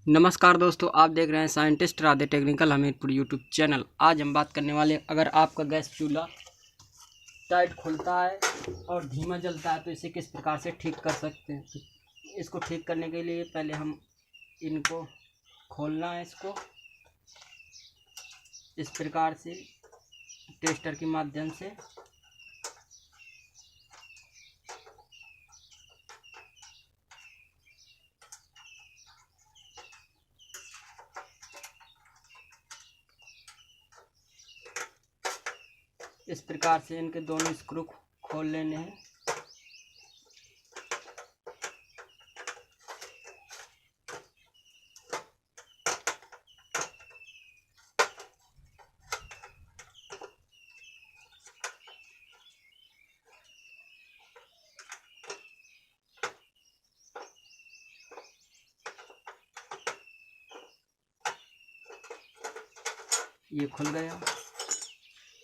नमस्कार दोस्तों, आप देख रहे हैं scientist Radhe technical Hamirpur YouTube channel. आज हम बात करने वाले, अगर आपका गैस चूल्हा टाइट खुलता है और धीमा जलता है तो इसे किस प्रकार से ठीक कर सकते हैं। तो इसको ठीक करने के लिए पहले हम इनको खोलना है, इसको इस प्रकार से टेस्टर के माध्यम से। इस प्रकार से इनके दोनों स्क्रू खोल लेने हैं। ये खुल गया।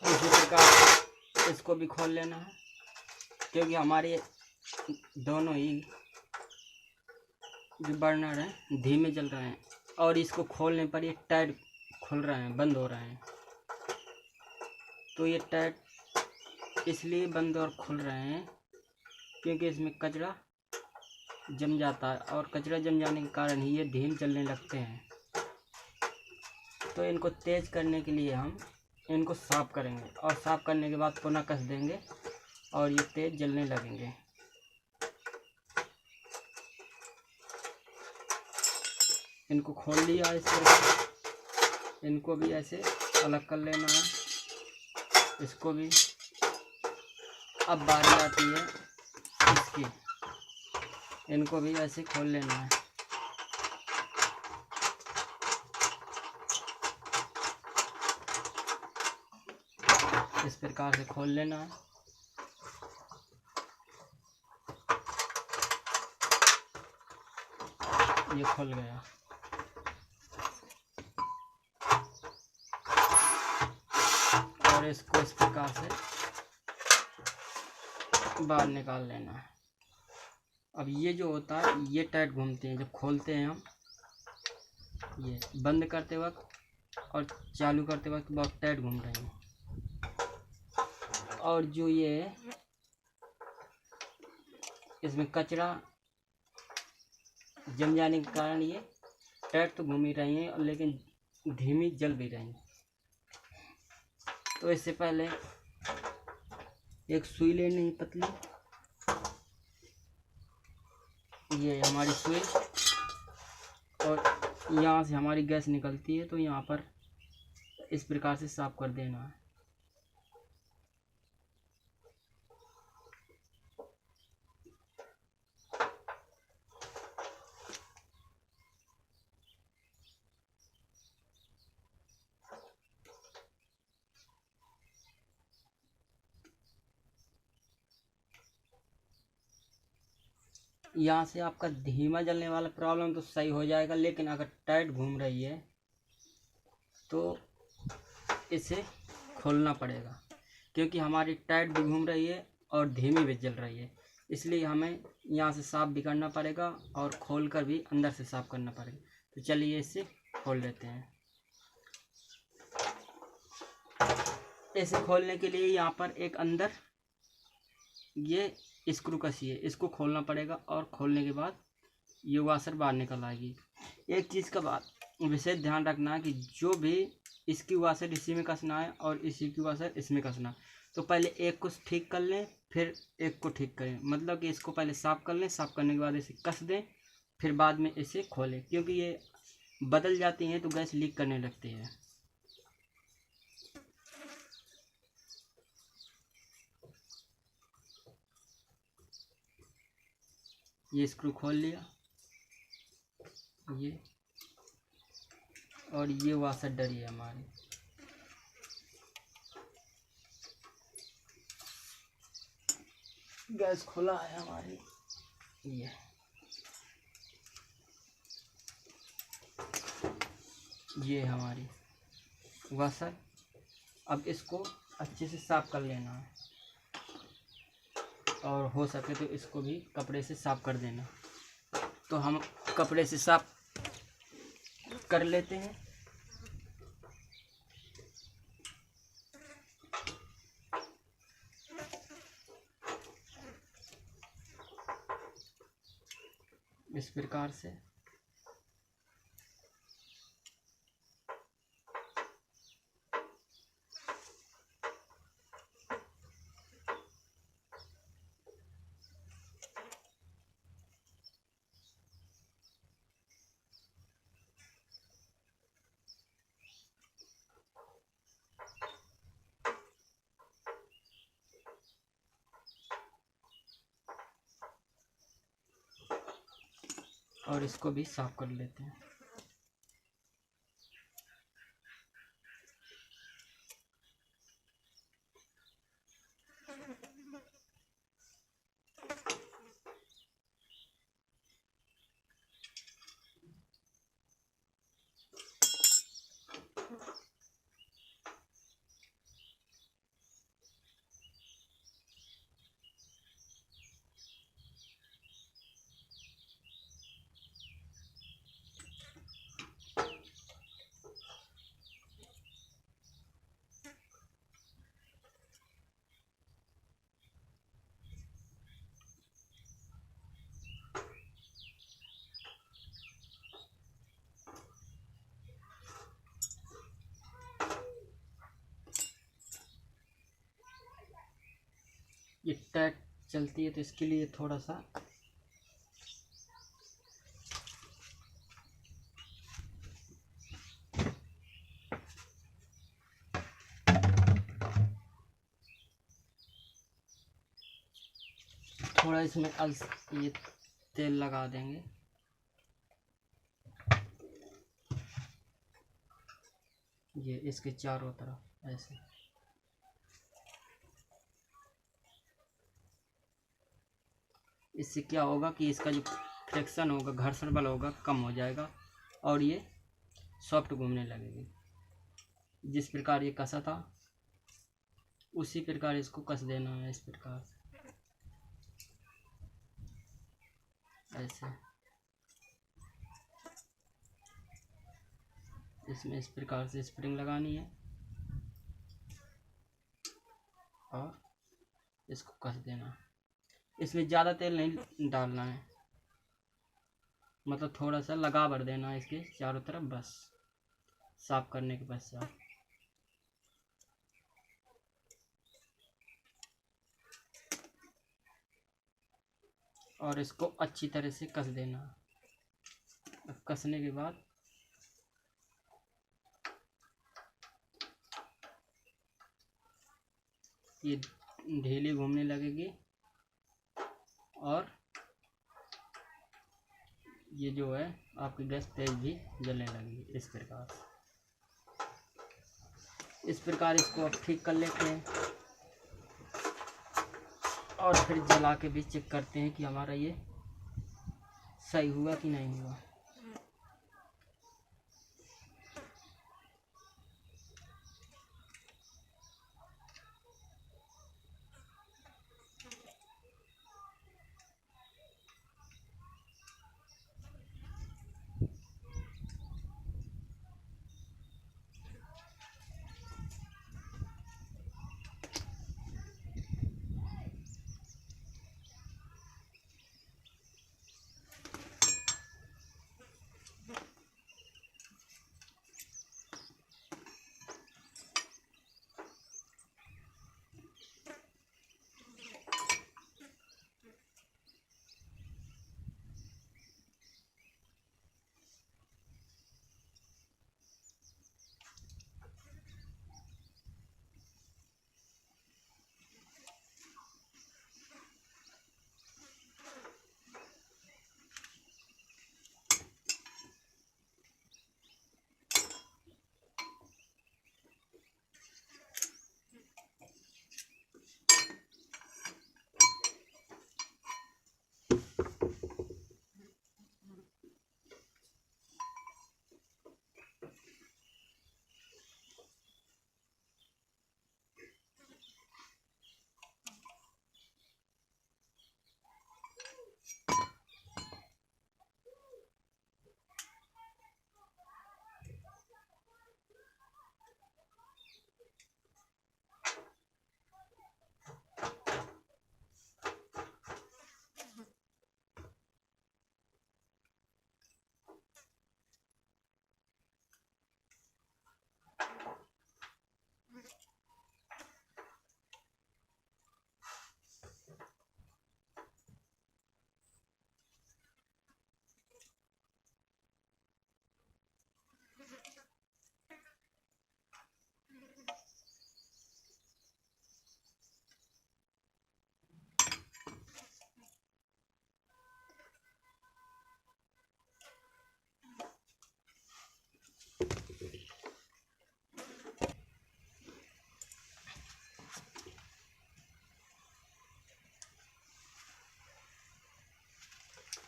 इसी प्रकार इसको भी खोल लेना है, क्योंकि हमारे दोनों ही जो बर्नर हैं धीमे जल रहे हैं और इसको खोलने पर ये टाइट खुल रहे हैं, बंद हो रहे हैं। तो ये टाइट इसलिए बंद और खुल रहे हैं क्योंकि इसमें कचरा जम जाता है और कचरा जम जाने के कारण ही ये धीमे जलने लगते हैं। तो इनको तेज़ करने के लिए हम इनको साफ़ करेंगे और साफ़ करने के बाद पुनः कस देंगे और ये तेज़ जलने लगेंगे। इनको खोल लिया इस तरह, इनको भी ऐसे अलग कर लेना है, इसको भी। अब बारी आती है इसकी, इनको भी ऐसे खोल लेना है। इस प्रकार से खोल लेना है। ये खुल गया। और इसको इस प्रकार से बाहर निकाल लेना है। अब ये जो होता है ये टाइट घूमते हैं, जब खोलते हैं हम, ये बंद करते वक्त और चालू करते वक्त बहुत टाइट घूम रहे हैं। और जो ये इसमें कचरा जम जाने के कारण ये टाइट तो घूम ही रही हैं, लेकिन धीमी जल भी रही हैं। तो इससे पहले एक सुई लेनी है पतली। ये हमारी सुई, और यहाँ से हमारी गैस निकलती है, तो यहाँ पर इस प्रकार से साफ कर देना है। यहाँ से आपका धीमा जलने वाला प्रॉब्लम तो सही हो जाएगा, लेकिन अगर टाइट घूम रही है तो इसे खोलना पड़ेगा, क्योंकि हमारी टाइट भी घूम रही है और धीमी भी जल रही है। इसलिए हमें यहाँ से साफ़ भी करना पड़ेगा और खोल कर भी अंदर से साफ़ करना पड़ेगा। तो चलिए इसे खोल लेते हैं। इसे खोलने के लिए यहाँ पर एक अंदर ये स्क्रू कसी है, इसको खोलना पड़ेगा और खोलने के बाद ये वाशर बाहर निकल आएगी। एक चीज़ का बात विशेष ध्यान रखना है कि जो भी इसकी वाशर इसी में कसना है और इसी की वाशर इसमें कसना है। तो पहले एक को ठीक कर लें, फिर एक को ठीक करें, मतलब कि इसको पहले साफ़ कर लें, साफ़ करने के बाद इसे कस दें, फिर बाद में इसे खोलें, क्योंकि ये बदल जाती हैं तो गैस लीक करने लगती है। ये स्क्रू खोल लिया, ये, और ये वाशर डरी है हमारी। गैस खुला है हमारी, ये हमारी वाशर। अब इसको अच्छे से साफ कर लेना है और हो सके तो इसको भी कपड़े से साफ कर देना। तो हम कपड़े से साफ कर लेते हैं। इस प्रकार से और इसको भी साफ कर लेते हैं। ये टाइट चलती है तो इसके लिए थोड़ा सा इसमें ये तेल लगा देंगे। ये इसके चारों तरफ ऐसे। इससे क्या होगा कि इसका जो फ्रिक्शन होगा, घर्षण बल होगा, कम हो जाएगा और ये सॉफ्ट घूमने लगेगी। जिस प्रकार ये कसा था उसी प्रकार इसको कस देना है, इस प्रकार से ऐसे। इसमें इस प्रकार से स्प्रिंग लगानी है और इसको कस देना है। इसमें ज़्यादा तेल नहीं डालना है, मतलब थोड़ा सा लगा भर देना है इसके चारों तरफ, बस साफ करने के पश्चात। और इसको अच्छी तरह से कस देना। अब कसने के बाद ये ढीली घूमने लगेगी और ये जो है आपकी गैस तेज भी जलने लगेगी। इस प्रकार इसको अब ठीक कर लेते हैं और फिर जला के भी चेक करते हैं कि हमारा ये सही हुआ कि नहीं हुआ।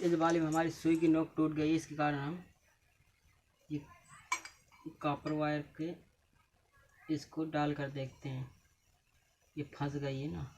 इस वाली में हमारी सुई की नोक टूट गई, इसके कारण हम ये कॉपर वायर के इसको डाल कर देखते हैं। ये फंस गई है ना।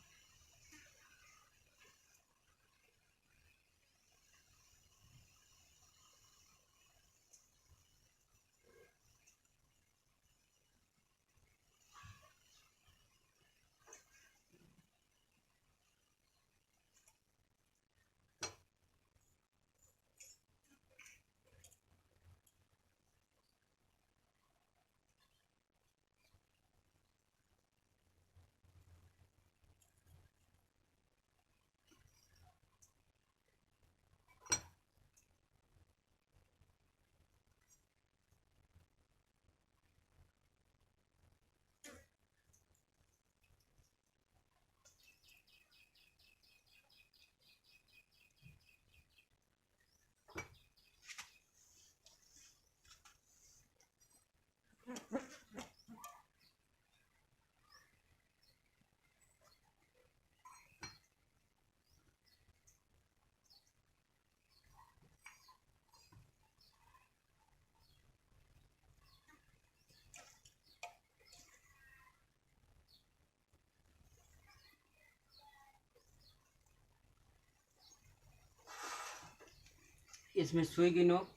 इसमें सुई की नोक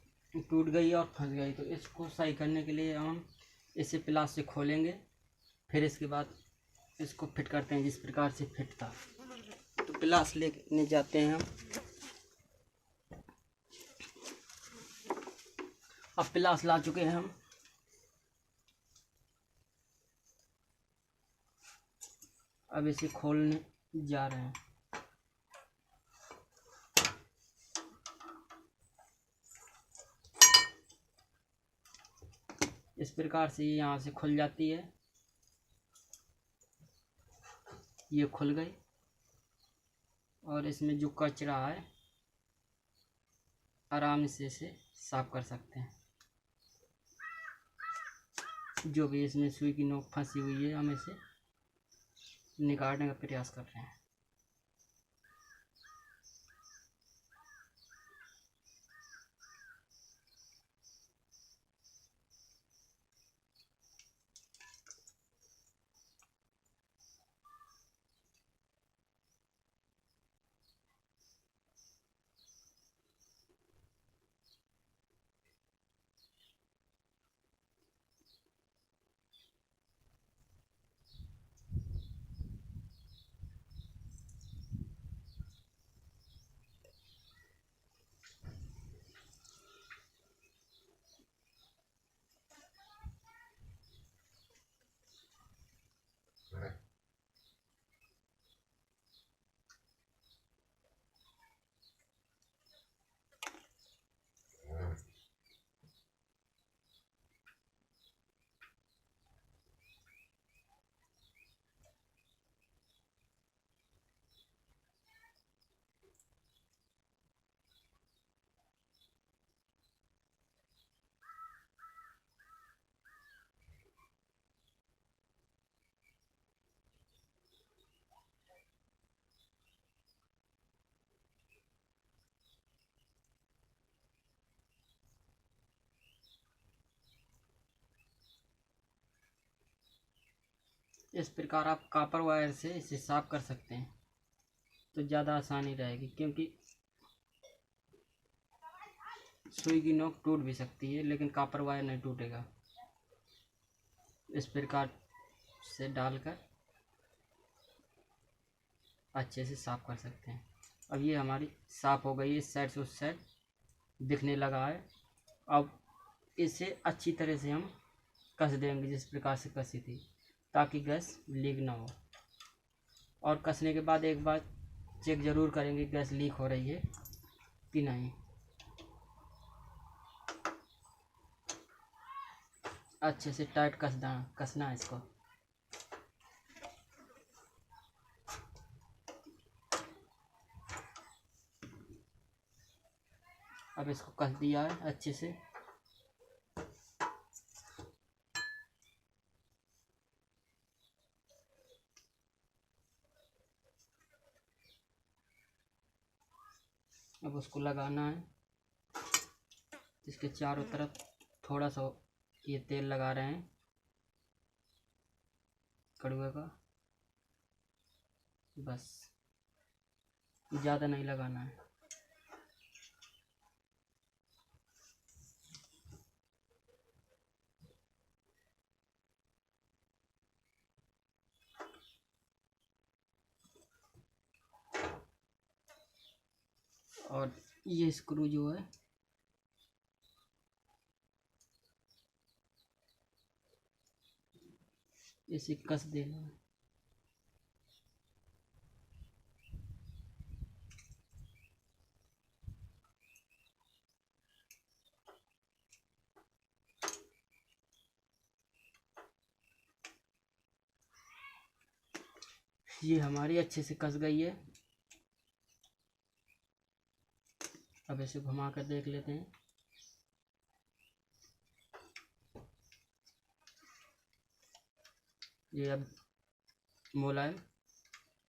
टूट गई और फंस गई, तो इसको सही करने के लिए हम इसे प्लास से खोलेंगे, फिर इसके बाद इसको फिट करते हैं जिस प्रकार से फिट था। तो प्लास लेने जाते हैं हम। अब प्लास ला चुके हैं हम। अब इसे खोलने जा रहे हैं। इस प्रकार से ये यहाँ से खुल जाती है। ये खुल गई और इसमें जो कचरा है आराम से इसे साफ कर सकते हैं। जो भी इसमें सुई की नोक फंसी हुई है हम इसे निकालने का प्रयास कर रहे हैं। इस प्रकार आप कॉपर वायर से इसे साफ कर सकते हैं, तो ज़्यादा आसानी रहेगी, क्योंकि सुई की नोक टूट भी सकती है लेकिन कॉपर वायर नहीं टूटेगा। इस प्रकार से डालकर अच्छे से साफ कर सकते हैं। अब ये हमारी साफ हो गई, इस साइड से उस साइड दिखने लगा है। अब इसे अच्छी तरह से हम कस देंगे जिस प्रकार से कसी थी, ताकि गैस लीक ना हो। और कसने के बाद एक बार चेक ज़रूर करेंगे गैस लीक हो रही है कि नहीं। अच्छे से टाइट कसना है इसको। अब इसको कस दिया है अच्छे से। अब उसको लगाना है। इसके चारों तरफ थोड़ा सा ये तेल लगा रहे हैं कड़ुए का, बस, ज़्यादा नहीं लगाना है। और ये स्क्रू जो है इसे कस देना है। ये हमारी अच्छे से कस गई है। अब इसे घुमा कर देख लेते हैं। ये अब मुलायम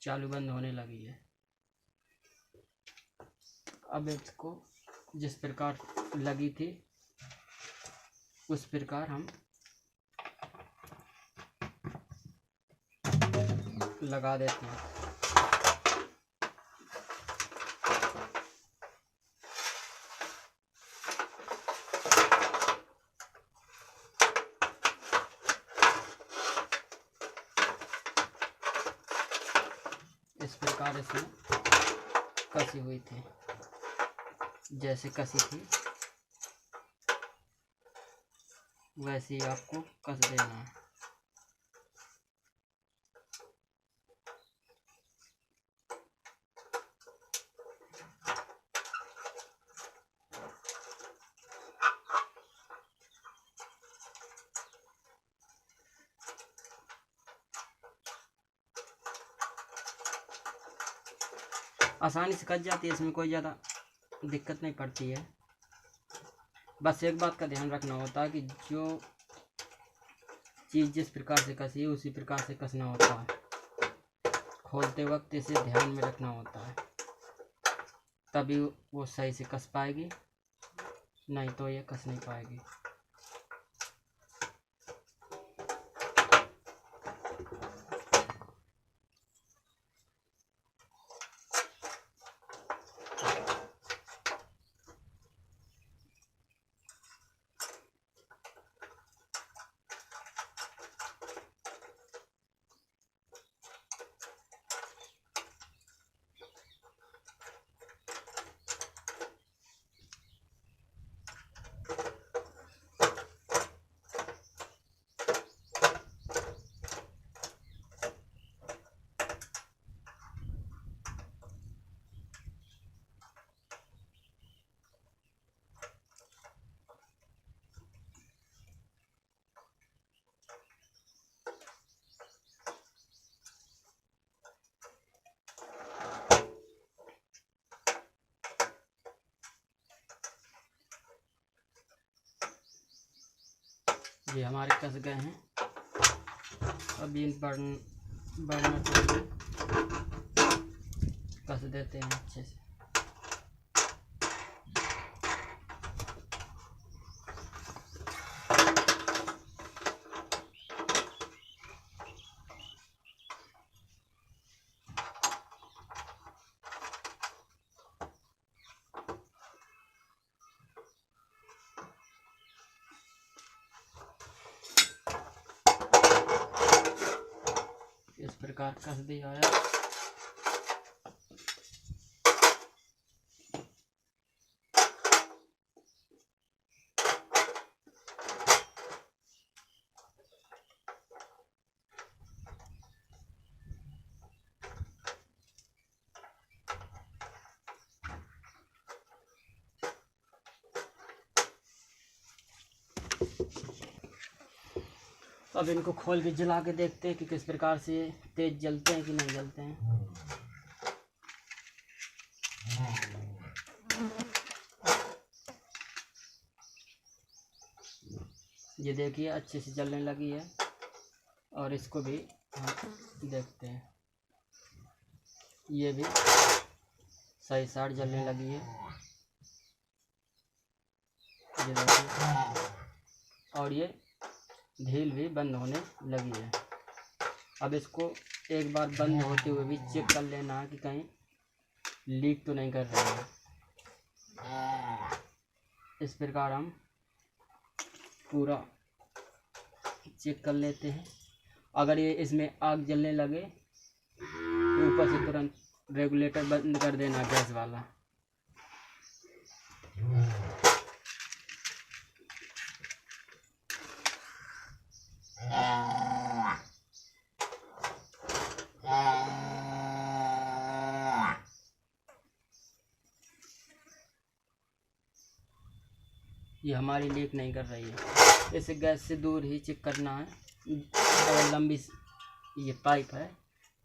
चालू बंद होने लगी है। अब इसको जिस प्रकार लगी थी उस प्रकार हम लगा देते हैं। इस प्रकार इसमें कसी हुई थी, जैसे कसी थी वैसे ही आपको कस देना है। आसानी से कस जाती है, इसमें कोई ज़्यादा दिक्कत नहीं पड़ती है। बस एक बात का ध्यान रखना होता है कि जो चीज़ जिस प्रकार से कसी है उसी प्रकार से कसना होता है। खोलते वक्त इसे ध्यान में रखना होता है, तभी वो सही से कस पाएगी, नहीं तो ये कस नहीं पाएगी। ये हमारे कस गए हैं। अब इन बर्नर को कस देते हैं अच्छे से। इस प्रकार कस दिया है। अब इनको खोल के जला के देखते हैं कि किस प्रकार से तेज जलते हैं कि नहीं जलते हैं। ये देखिए अच्छे से जलने लगी है। और इसको भी हम देखते हैं, ये भी सही साइड जलने लगी है, ये देखिए, और ये ढील भी बंद होने लगी है। अब इसको एक बार बंद होते हुए भी चेक कर लेना है कि कहीं लीक तो नहीं कर रही है। इस प्रकार हम पूरा चेक कर लेते हैं। अगर ये इसमें आग जलने लगे तो ऊपर से तुरंत रेगुलेटर बंद कर देना गैस वाला। ये हमारी लीक नहीं कर रही है। इसे गैस से दूर ही चेक करना है। और लंबी ये पाइप है,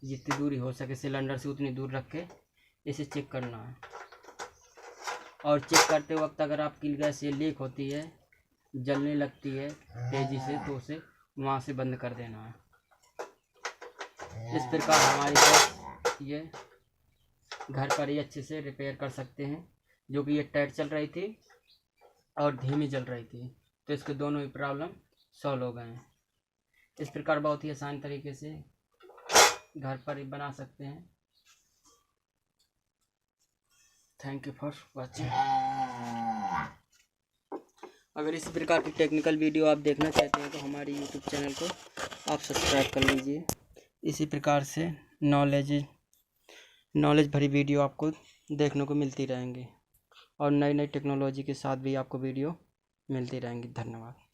जितनी दूरी हो सके सिलेंडर से उतनी दूर रख के इसे चेक करना है। और चेक करते वक्त अगर आपकी गैस ये लीक होती है, जलने लगती है तेज़ी से, तो उसे वहाँ से बंद कर देना है। इस प्रकार हमारी गैस ये घर पर ही अच्छे से रिपेयर कर सकते हैं। जो कि ये टाइट चल रही थी और धीमी जल रही थी, तो इसके दोनों ही प्रॉब्लम सॉल्व हो गए हैं। इस प्रकार बहुत ही आसान तरीके से घर पर ही बना सकते हैं। Thank you for watching. अगर इसी प्रकार की टेक्निकल वीडियो आप देखना चाहते हैं तो हमारी यूट्यूब चैनल को आप सब्सक्राइब कर लीजिए। इसी प्रकार से नॉलेज भरी वीडियो आपको देखने को मिलती रहेंगी और नई नई टेक्नोलॉजी के साथ भी आपको वीडियो मिलती रहेंगी। धन्यवाद।